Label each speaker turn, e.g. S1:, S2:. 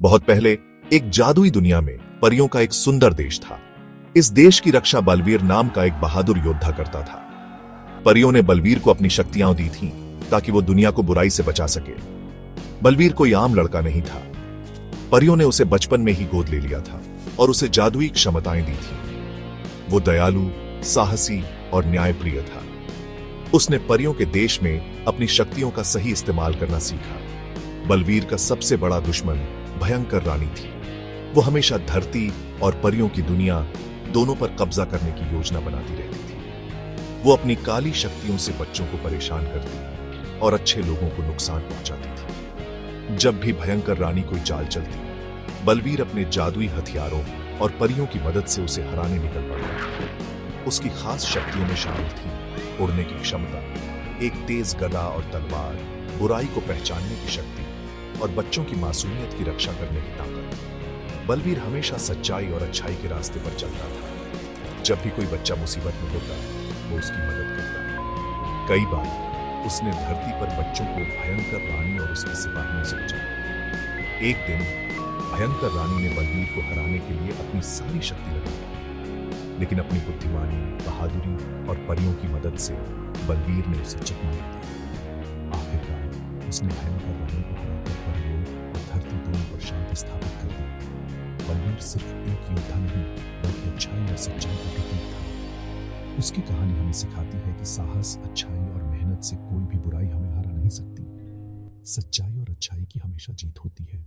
S1: बहुत पहले एक जादुई दुनिया में परियों का एक सुंदर देश था। इस देश की रक्षा बलवीर नाम का एक बहादुर योद्धा करता था। परियों ने बलवीर को अपनी शक्तियां दी थीं ताकि वो दुनिया को बुराई से बचा सके। बलवीर कोई आम लड़का नहीं था। परियों ने उसे बचपन में ही गोद ले लिया था और उसे जादुई क्षमताएं दी थीं। वो दयालु, साहसी और न्यायप्रिय था। उसने परियों के देश में अपनी शक्तियों का सही इस्तेमाल करना सीखा। बलवीर का सबसे बड़ा दुश्मन भयंकर रानी थी। वो हमेशा धरती और परियों की दुनिया दोनों पर कब्जा करने की योजना बनाती रहती थी। वो अपनी काली शक्तियों से बच्चों को परेशान करती और अच्छे लोगों को नुकसान पहुंचाती थी। जब भी भयंकर रानी कोई चाल चलती, बलवीर अपने जादुई हथियारों और परियों की मदद से उसे हराने निकल पड़ता। उसकी खास शक्तियों में शामिल थी उड़ने की क्षमता, एक तेज गदा और तलवार, बुराई को पहचानने की शक्ति और बच्चों की मासूमियत की रक्षा करने की ताकत। बलवीर हमेशा सच्चाई और अच्छाई के रास्ते पर चलता था। जब भी कोई बच्चा मुसीबत में होता, वो उसकी मदद करता। कई बार उसने धरती पर बच्चों को भयंकर रानी और उसके सिपाहियों से बचाया। एक दिन भयंकर रानी ने बलवीर को हराने के लिए अपनी सारी शक्ति लगा दी, लेकिन अपनी बुद्धिमानी, बहादुरी और परियों की मदद से बलवीर ने उसे चकमा दिया। आखिरकार उसने भयंकर रानी को हराकर परियों और धरती दोनों पर शांति स्थापित कर दी। बलवीर सिर्फ एक योद्धा नहीं, बल्कि अच्छाई और सच्चाई का प्रतीक था। उसकी कहानी हमें सिखाती है कि साहस, अच्छाई और मेहनत से कोई भी बुराई हमें हरा नहीं सकती। सच्चाई और अच्छाई की हमेशा जीत होती है।